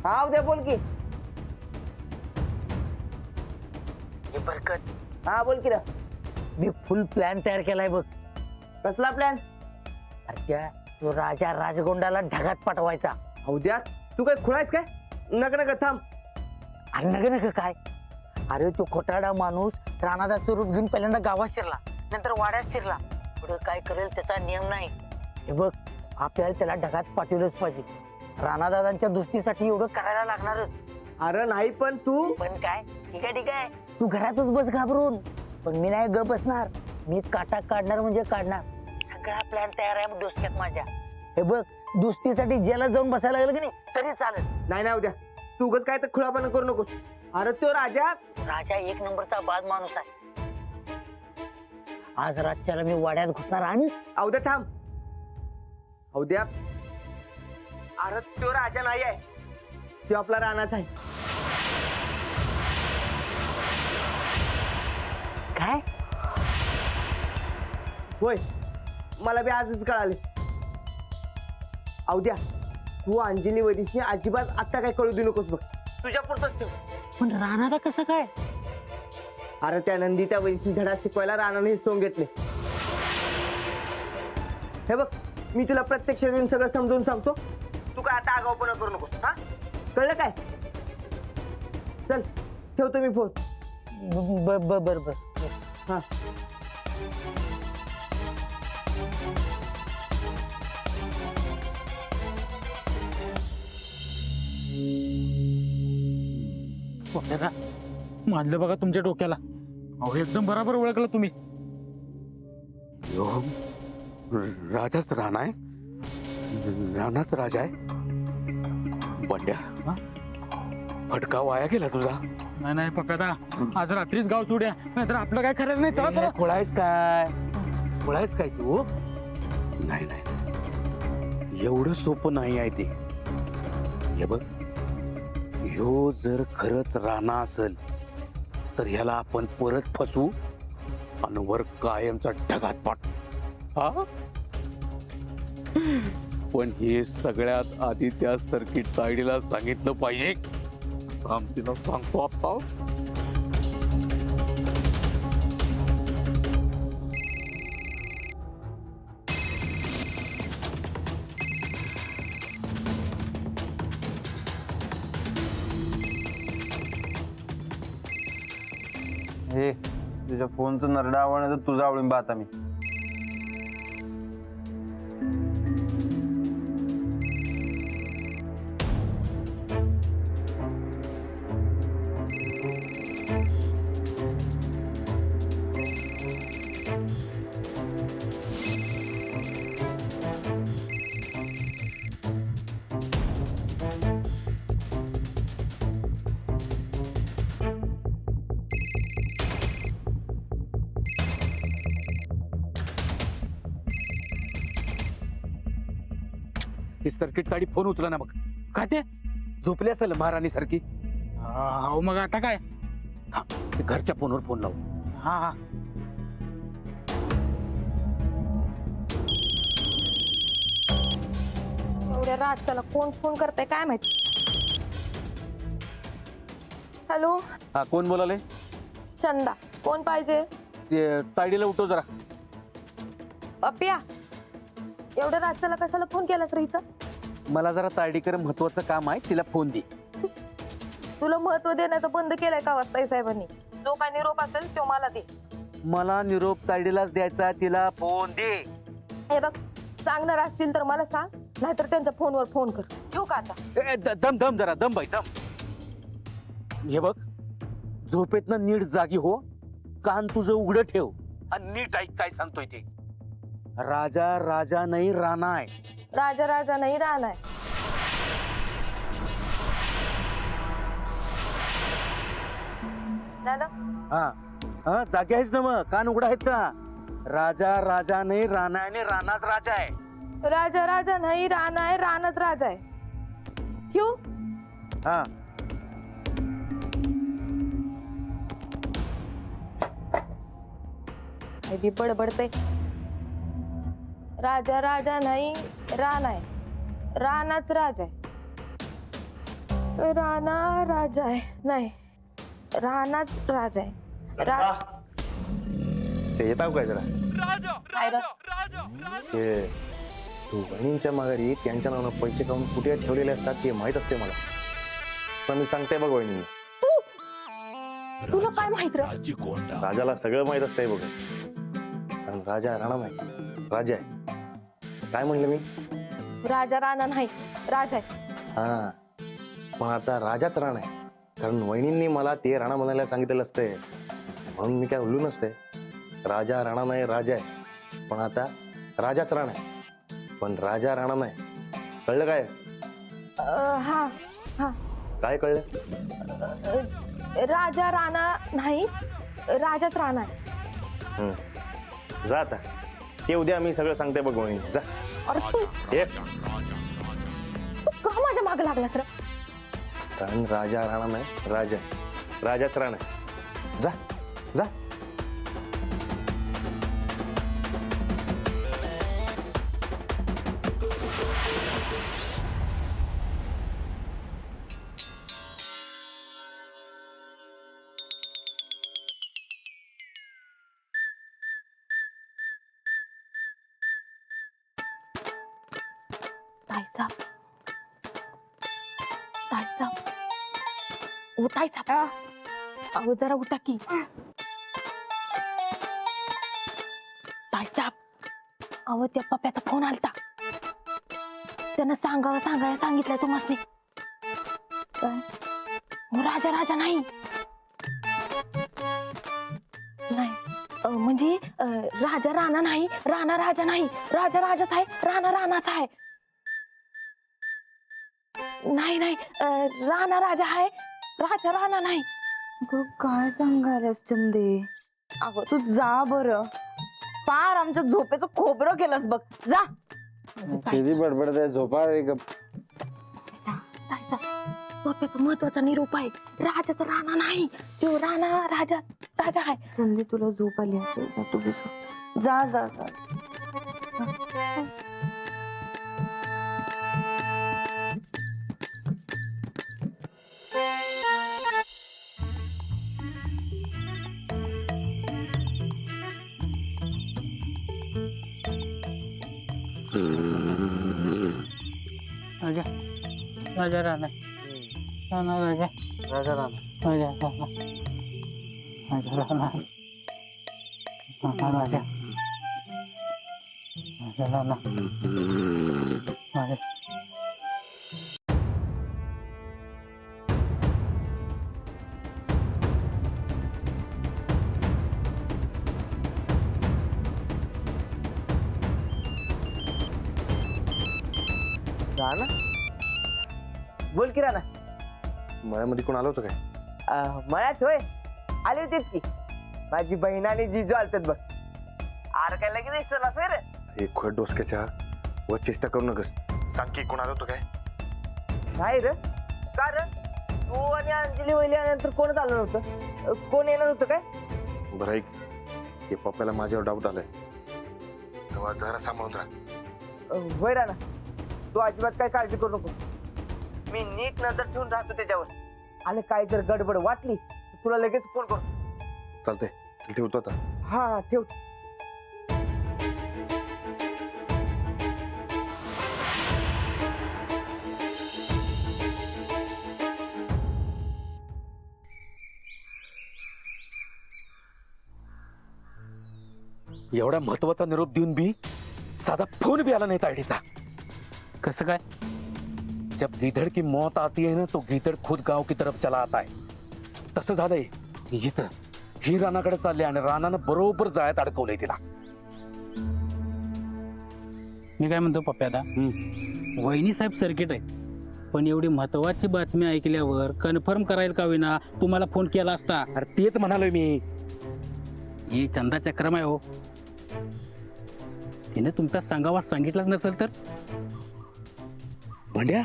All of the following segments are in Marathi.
हा उद्या बोल की. हे बरकत, हा बोल की रे. मी फुल प्लॅन तयार केलाय बघ. कसला प्लॅन? अरे त्या तो राजा राजगोंडाला ढगात पाठवायचा. उद्या तू काय खुळायस काय? नका थांब. अरे नग नग काय, अरे तो खोटारडा माणूस राणादाचं रूप घेऊन पहिल्यांदा गावात शिरला, नंतर वाड्यात शिरला. पुढे काय करेल त्याचा नियम नाही. हे बघ, आपल्याला त्याला ढगात पाठवलंच पाहिजे. राणादादांच्या दुस्तीसाठी एवढं करायला लागणारच. अरे नाही पण तू. पण काय, ठीक आहे, तू घरातच बस घाबरून. पण मी नाही गप बसणार. मी काटा काढणार म्हणजे काढणार. सगळा प्लॅन तयार आहे डोसक्यात माझ्या. हे बघ, दुस्तीसाठी जेलात जाऊन बसायला लागलं की नाही तरी चालेल. नाही उद्या तू उगाच काय तर खुळापणा करू नकोस. अरे तो राजा एक नंबरचा बाद माणूस आहे. आज रातच्याला मी वाड्यात घुसणार आणि उद्या थांब. उद्या अरे तो राजा नाही आहे, तो आपला राणाचा आहे. काय होय, मला बी आजच कळाले. उद्या तू अंजली वैदिशने अजिबात आता काय कळू देऊ नकोस बघ. तुझ्या पुरतच ठेव. पण राणाला कसं काय? अरे त्या नंदीच्या वैदिशने धडा शिकवायला राणाने हिसकावून घेतले. हे बघ, मी तुला प्रत्यक्ष येऊन सगळं समजून सांगतो. तू काय आता आगाऊपणा करू नकोस. हा कळलं काय? चल ठेवतो मी फोन. बर हा मानलं बघा तुमच्या डोक्याला. अहो एकदम बरोबर ओळखलं तुम्ही. राजाच राणा आहे, राणाच राजा आहे. बंड्या, फटका वाया गेला तुझा. नाही पकडा, आज रात्रीच गाव सोड्या, नाहीतर आपलं काय करायचं नाही. चला चला. खोळायस काय तू? नाही एवढं सोपं नाही आहे ते. हे बघ, ह्यो जर खरंच राणा असेल तर ह्याला आपण परत फसवू आणि वर कायमचा ढगात पाठवू. हा, पण हे सगळ्यात आधी त्या सर्किट तायडीला सांगितलं पाहिजे. तिला सांगतो आता. हे तुझ्या फोनचं नरडा आवडणं तर तुझा आवडून पाहता मी. ही सर्किट ताडी फोन उचला ना. मग काय ते झोपली असेल महाराणी सारखी. अहो मग आता काय? घरच्या फोनवर फोन लावू. हा एवढ्या रातच्याला कोण फोन करताय काय माहिती. हॅलो, हा, कोण बोलाले? चंदा. कोण पाहिजे? ते तायडीला उठव जरा. अप्या, एवढ्या रातच्याला कशाला फोन केलास रे इथं? मला जरा तायडीकर महत्वाचं काम आहे, तिला फोन दे. तुला महत्व देण्याचं बंद केलंय का वाजताई साहेबांनी? जो काय निरोप असेल तो मला दे. मला निरोप तायडीलाच द्यायचा, तिला फोन दे. हे बघ, सांगणार असतील तर मला सांग, नाहीतर त्यांच्या फोनवर फोन कर. ठेवू का आता? दम जरा, दम बाई दम. हे बघ, झोपेतनं नीट जागी हो, कान तुझं उघडं ठेव आणि नीट ऐक काय सांगतोय ते. राजा नाही राणा आहे. राजा नाही राहणार. दादा, हा जागी आहेस ना? मग कान उघडा आहेत का? राजा नाही राणा आहे, राणाच राजा आहे. राजा नाही राणा आहे, राणाच राजा आहे. ठेवू? हा, बी बडबडतय. राजा नाही राणा आहे, राणाच राजा आहे. राणा राजा आहे. नाही, राणाच राजा आहे. ते येताव काय जरा काय रे? ते तू बहिणींच्या माघारी त्यांच्या नावानं पैसे काढून कुठे ठेवलेले असतात ते माहित असते मला. पण मी सांगते बघ वहिनी, तुला काय माहित रे? राजाला सगळं माहित असतंय बघ. कारण राजा राणा नाही, राजा आहे. काय म्हणलं मी? राजा राणा नाही, राजा आहे. हा, पण आता राजाच राणा आहे. कारण वहिनींनी मला ते राणा म्हणायला सांगितलेलं असतंय, म्हणून मी काय बोललो नसते. राजा राणा नाही, राजा आहे. पण आता राजाच राणा आहे. पण राजा राणा नाही. कळलं काय? हा हा. काय कळलं? राजा राणा नाही, राजाच राणा आहे. जा आता. ते उद्या मी सगळं सांगते बघ वहिनी. जा. अरे तू ये. का माझ्या मागे लागलास रे? कारण राजा राणा नाही, राजा आहे. राजाच राणा आहे. जा जा. ताईसाब, ताईसाब, ओ ताईसाब, अहो जरा उठा की. ताईसाब, अहो त्या पप्प्याचा फोन आलता. त्यानं सांगायला सांगितलंय तुम्हाला. काय? राजा राजा नाही, नाही म्हणजे राजा राणा नाही, राणा राजा नाही, राजा राजाच आहे, राणा राणाच आहे. नाही नाही, राणा राजा आहे, राजा राणा नाही. काय सांगायलास चंदे? अगं तू जा बरं. फार आमच्या झोपेचं खोबरं केलंस बघ. जा. किती बडबड आहे, झोपा एक. पप्प्याचा महत्वाचा निरोप आहे. राजाचा राणा नाही, तो राणा राजा राजा आहे. चंदे तुला झोप आली असेल ना, तू बस. जा जा जा. राजा राजा राणा राणा राजा राजा राणा. राजा राणा राजा राणा राणा राजा राजा राणा राजा. राणा, बोल की राणा. मळ्यामध्ये कोण आलं होतं काय? मळ्यात होय, आली होतीच की. माझी बहीण आणि जिजू आलतात बघ. आर काय लगेच दिसतो रे. एक खोड डोसक्याच्या व चेष्टा करू नकस. सांग की कोण आलं होतं काय? नाही रे. का रे? तू आणि अंजली वहिली आल्यानंतर कोणच आलं नव्हतं? कोण येणार होतं काय? बरं ऐक, ते पप्पाला माझ्यावर डाऊट आलाय, तेव्हा जरा सांभाळून राहा. होय राणा, तू अजिबात काय काळजी करू नको. मी नीट नजर ठेवून राहतो त्याच्यावर. आणि काय जर गडबड वाटली तर तुला लगेच फोन करतो. चालतंय, ठेवतो आता. हा ठेव. एवढा महत्वाचा निरोप देऊन बी साधा फोन भी आला नाही तायडीचा. कसं काय? जब गिधड़ की मौत आती है ना, तो गिधड़ खुद गांव की तरफ चला आता है. तसं झालंय इथं. ही रानाकडे चालली आणि रानानं बरोबर जाळ्यात अडकवलंय तिला. मी काय म्हणतो पप्प्या, आता वहिनी साहेब सर्किट आहे, पण एवढी महत्वाची बातमी ऐकल्यावर कन्फर्म करायला का विना तुम्हाला फोन केला असता. अरे तेच म्हणालोय मी. ही चंदा चक्रम आहे हो. तिने तुमचा सांगावा सांगितलाच नसेल तर भांड्या,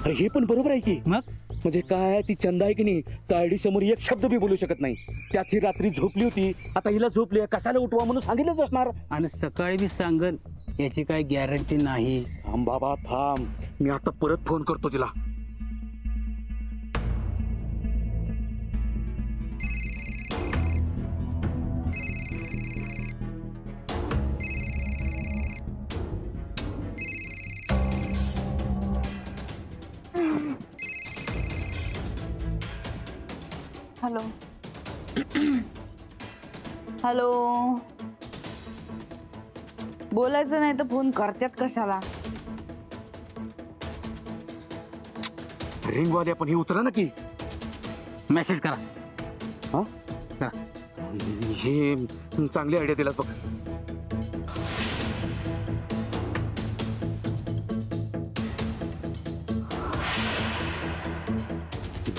अरे हे पण बरोबर आहे की. मग म्हणजे काय, ती चंदा आहे की नाही, तायडी समोर एक शब्द बी बोलू शकत नाही. त्यात ही रात्री झोपली होती, आता हिला झोपली आहे, कशाला उठवा म्हणून सांगितलंच असणार. आणि सकाळी बी सांगन याची काही गॅरंटी नाही. थांब बाबा थांब, मी आता परत फोन करतो तिला. हॅलो हॅलो बोलायचं नाही तर फोन करतात कशाला? रिंग वाले पण हे उतरा ना की. मेसेज करा. हा करा. हे चांगली आयडिया दिलास बघ.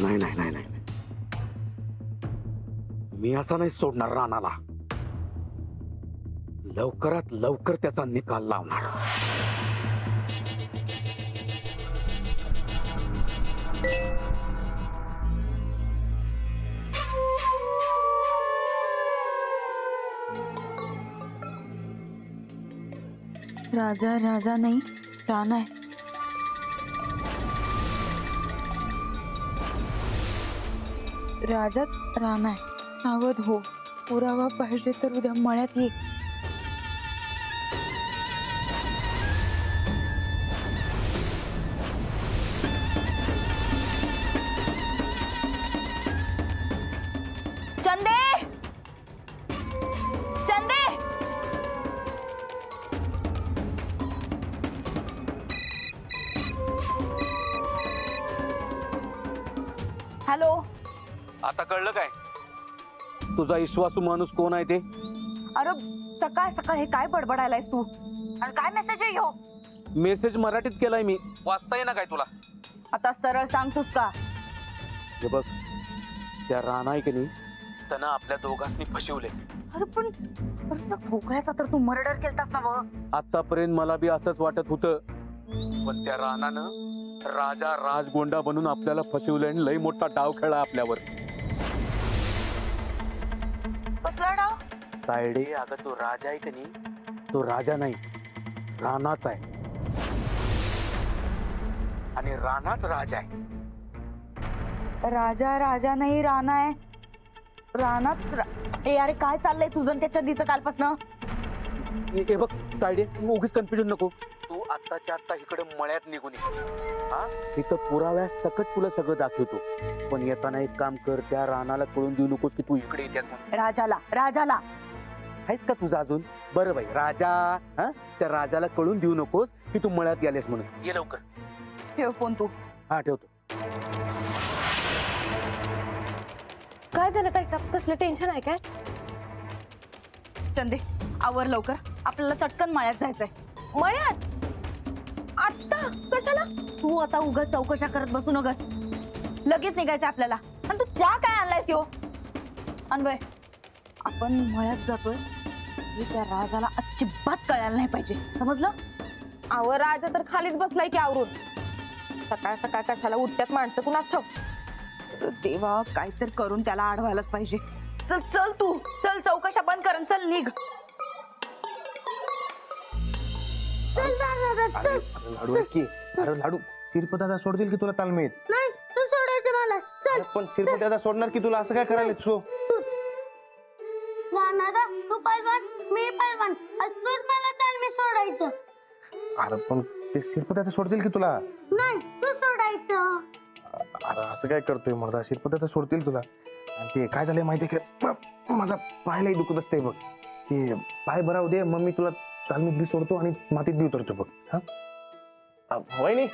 नाही नाही नाही नाही, मी असा नाही सोडणार राणाला. लवकरात लवकर त्याचा निकाल लावणार. राजा राजा नाही राणा आहे. राजात राणा आहे. सावध हो. पुरावा पाहिजे तर उद्या मळ्यात ये. चंदे चंदे हॅलो. आता कळलं काय तुझा विश्वासू माणूस कोण आहे ते? अरे सकाळ सकाळ हे काय बडबडायलायस तू? आणि काय मेसेज आहे ह्यो? मेसेज मराठीत केलाय मी. वाचता येईना काय तुला? आता सरळ सांगतोस का? हे बघ, त्या राणा आहे की नाही, त्यानं आपल्या दोघांनी फसवले. अरे पण त्या ठोकळ्याचा तर तू मर्डर केलतास ना व? आतापर्यंत मला बी असंच वाटत होतं, पण त्या राणानं राजा राजगोंडा बनून आपल्याला फसवलंय आणि लई मोठा डाव खेळला आपल्यावर. कसला डाव? तायडे, अगं तो राजा आहे की नाही, तो राजा नाही, राणाच आहे. आणि राणाच राजा आहे. राजा राजा नाही राणा आहे. राणाच ए अरे काय चाललंय तुझं आणि त्याच्या दिचं कालपासनं? हे बघ तायडे, उगीच कन्फ्युजन नको. तू आत्ताच्या आत्ता इकडे मळ्यात निघून ये. हा, इथं पुराव्या सकट तुला सगळं दाखवतो. पण येताना एक काम कर, त्या राणाला कळून देऊ नकोस की तू इकडे येतेस म्हणून. राजाला राजाला आहेस का तुझा अजून? बरं बाई राजा, हा, त्या राजाला कळून देऊ नकोस की तू मळ्यात गेलेस म्हणून. ये लवकर. ठेव फोन तू. हा ठेवतो. काय झालं ताई साहेब? कसलं टेन्शन आहे काय? चंदे आवर लवकर, आपल्याला चटकन मळ्यात जायचंय. मळ्यात? आत्ता कशाला? तू आता उगाच चौकशा करत बसू नगस. लगेच निघायचं आपल्याला. आणि तू चहा काय आणलायस यो? अनवय, आपण मळ्यात जातोय हे त्या राजाला अजिबात कळायला नाही पाहिजे, समजलं? आवर राजा तर खालीच बसलाय की आवरून. सकाळ सकाळ कशाला उठत्यात माणसं कुणास ठाऊक. देवा काहीतरी करून त्याला अडवायलाच पाहिजे. चल चल तू चल, चौकशा बंद कर आणि चल निघ. लाडू की, अरे लाडू, शिरपत दादा सोडतील की तुला तालमीत? नाही तू सोडायचं मला. चल पण शिरपत दादा सोडणार की तुला? असं काय करायला तू? राणा तू पैलवान मी पैलवान, तूच मला तालमी सोडायचं. अरे पण ते शिरपत दादा सोडतील की तुला? नाही तू सोडायचं. अरे असं काय करतोय मर्दा? शिरपत दादा सोडतील तुला. आणि ते काय झालंय माहितीये का, माझा पायलाही दुखत असते बघ. ते पाय बराव दे, मग मी तुला तालमीत बी सोडतो आणि मातीत बी उतरतो बघ. हा वहिनी,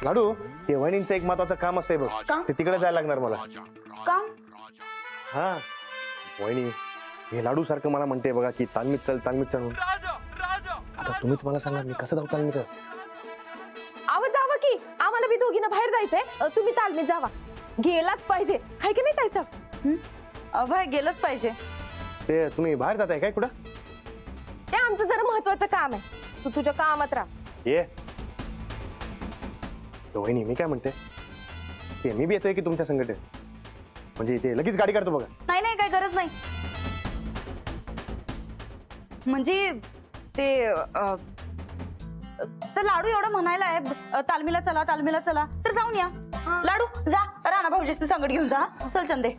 लाडू, ते वहिनींचं एक महत्वाचं काम असतंय बघ. ते तिकडे जायला लागणार मला. काम? हा वहिनी, हे लाडू सारखं मला म्हणते बघा की तालमीत चल तालमीत चल. आता तुम्हीच मला सांगा, मी कसं जाऊ तालमीत? आवाज जावा की, आम्हाला बी दोघींना बाहेर जायचंय. तुम्ही तालमीत जावा. गेलाच पाहिजे, हाय की नाही ताई साहेब? अभय गेलंच पाहिजे. ते तुम्ही बाहेर जाताय काय कुठं? ते आमचं जरा महत्वाचं काम आहे. तू तुझ्या कामात राहा. ये वहिनी, मी काय म्हणते, ते मी बी येतोय की तुमच्या संकट? म्हणजे ते लगेच गाडी काढतो बघा. नाही नाही काही गरज नाही. म्हणजे ते तर लाडू एवढं म्हणायला आहे तालमीला चला तालमीला चला, तर जाऊन या. लाडू जा, राणा भाऊजीची संगत घेऊन जा. चल चंदे.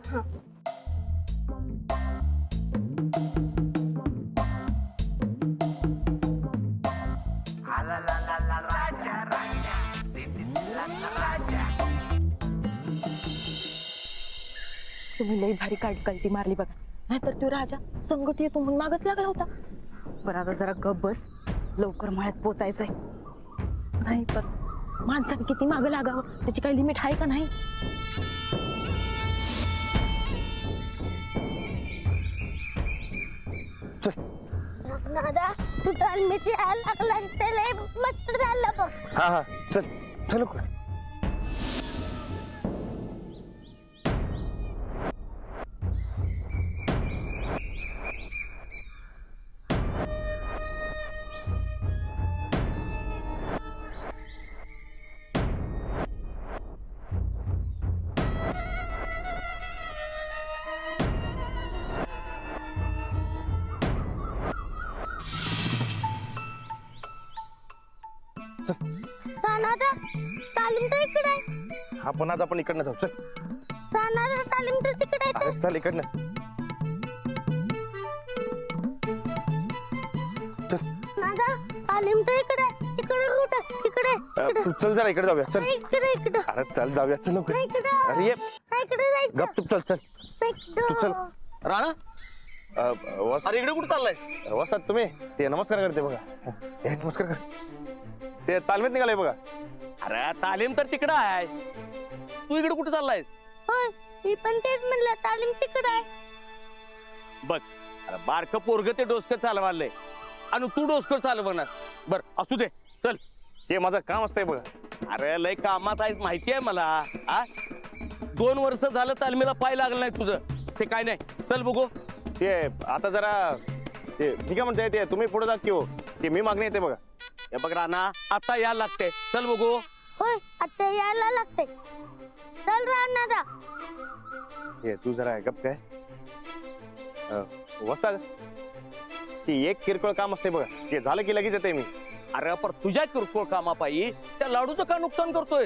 तुम्ही लई भारी कल्टी मारली बघा, नाहीतर तो राजा संकट येतो म्हणून मागच लागला होता. बरं आता जरा गप बस, लवकर मळ्यात पोचायचंय. नाही पण माणसाने किती मागं लागावं त्याची काही लिमिट आहे का नाही? दादा तू तालमीत यायला लागलास ते लय मस्त झालं बघ. हा हा चल चल लवकर. दादा तालीम तर इकडे आहे. हा पण आज आपण इकडनं जाऊ चल. दादा तालीम तर तिकडे आहे. अरे चल इकडनं. दादा तालीम तर इकडे आहे. इकडे कुठं इकडे तू चल जरा इकडे जाऊया चल. इकडे इकडे अरे चल जाऊया चल लवकर. इकडे अरे ये इकडे जायचं. गपचूप चल चल. तू चल. राणा अरे इकडे कुठे चाललाय? वसात तुम्ही ते नमस्कार करते बघा. हे नमस्कार कर. ते तालमीत निघालंय बघा. अरे तालीम तर तिकडं आहे, तू इकडे कुठे चाललायस? होय मी पण तेच म्हणलं तालीम तिकडे आहे. बघ अरे बारक पोरग ते डोसकं चालवायलंय आणि तू डोसकं चालवणार. बर असू दे चल. ते माझं काम असतंय बघा. अरे लय कामात आहेस माहिती आहे मला. 2 वर्ष झालं तालमीला पाय लागलं नाही तुझं. ते काय नाही, चल बघू. ते आता जरा ते मी काय म्हणते ते तुम्ही पुढे जा की हो. ते मी मागणी येते बघा. हे बघ राणा आता यायला लागते, चल बघू. होय आता यायला लागते. चल राणा. हे तू जरा गप काय वस्ता. ती एक किरकोळ काम असते बघा, ते झालं की लगेच येते मी. अरे पर तुझ्या किरकोळ कामापायी त्या लाडूचं का नुकसान करतोय?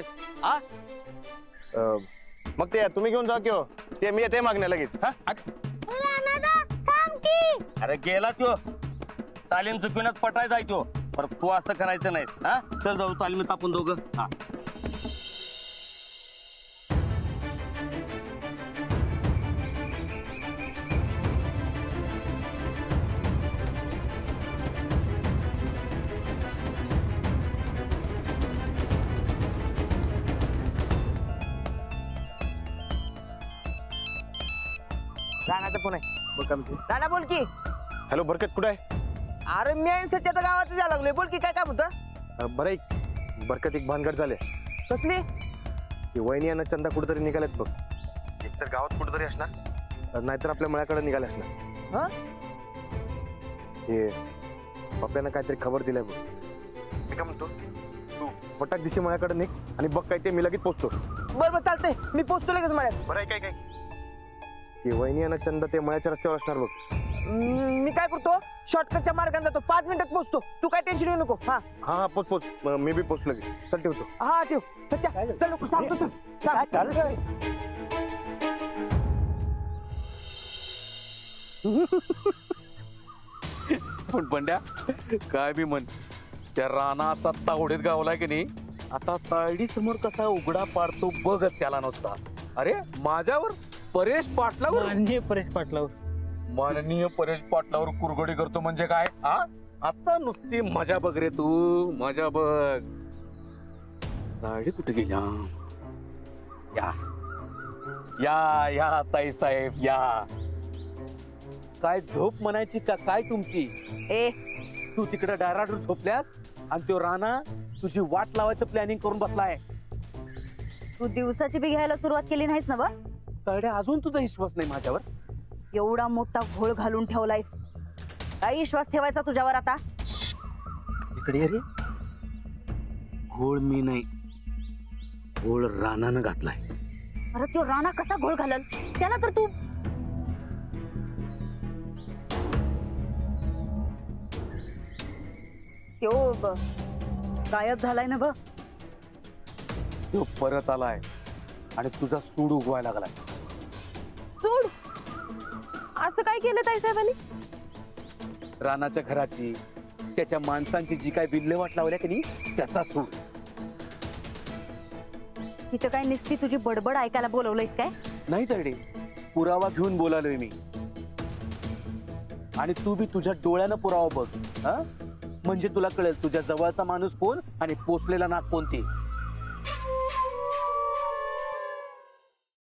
मग ते तुम्ही घेऊन जा की हो. ते मी येते मागण्या लगेच. हा राणा थांब की. अरे गेला तो तालीम चुकविण्यात पटाय जायचो, पर तू असं करायचं नाही. हा चल जाऊ तालमीत आपण दोघं. हा राणाचा फोन आहे. राणा बोल की. हॅलो बरकत कुठे आहे? अरे मी आणि सध्या आता गावात जायला लागलोय. बोल की काय काम होतं? बरं एक बरकत एक भानगड झाले. कसली? ती वहिनी आणि चंदा कुठेतरी निघाल्यात बघ. एक तर गावात कुठेतरी असणार, नाहीतर आपल्या मळ्याकडे निघाले असणार. हा? हे पप्प्यानं काहीतरी खबर दिलाय बघ. मी काय म्हणतो तू पटाक दिशी मळ्याकडे निघ आणि बघ काय ते मी लगेच पोचतो. बरं चालतंय, मी पोचतो लगेच मळ्यात. बरं काय काय ती वहिनी आणि चंदा ते मळ्याच्या रस्त्यावर असणार बघ. मी काय करतो, शॉर्टकटच्या मार्गाने जातो. 5 मिनिटात पोचतो. तू काय टेन्शन घेऊ नको. हा हा हा पोच पोच. मी बी पोचलो की. चल ठेवतो. हा ठेव. सध्या चल लवकर सांगतो तू. पण बंड्या काय बी म्हण, त्या राणा आता तावडीत गावलाय की नाही, आता तायडी समोर कसा उघडा पाडतो बघच त्याला नुसता. अरे माझ्यावर परेश पाटलावर माननीय परेश पाटलावर माननीय परेश पाटलावर कुरघोडी करतो म्हणजे काय? आता नुसती मजा बघ रे तू, मजा बघ. तायडी कुठे गेल्या? या या या ताई साहेब या. काय झोप म्हणायची का काय तुमची? ए तू तिकडे डायराडून झोपल्यास आणि तो राणा तुझी वाट लावायचं प्लॅनिंग करून बसलाय. तू दिवसाची बी घ्यायला सुरुवात केली नाहीस ना? तडे अजून तुझा विश्वास नाही माझ्यावर? एवढा मोठा घोळ घालून ठेवलायस, काय विश्वास ठेवायचा तुझ्यावर आता? इकडे ये रे. घोळ मी नाही, घोळ रानानं घातलाय. अरे तो राणा कसा घोळ घालल? त्याला तर तू गायब झालाय ना? तो परत आलाय आणि तुझा सूड उगवायला लागलाय. सोड. असं काय केलं ताई साहेबांनी? रानाच्या घराची, त्याच्या माणसांची जी काय विल्हेवाट लावल्या की नाही त्याचा सूड. तिथं काय नुसती तुझी बडबड ऐकायला बोलवलंयस काय? नाही तरडे, पुरावा घेऊन बोलालोय मी. आणि तू बी तुझ्या डोळ्यानं पुरावा बघ. हा म्हणजे तुला कळेल तुझ्या जवळचा माणूस कोण आणि पोचलेला नाक कोणती.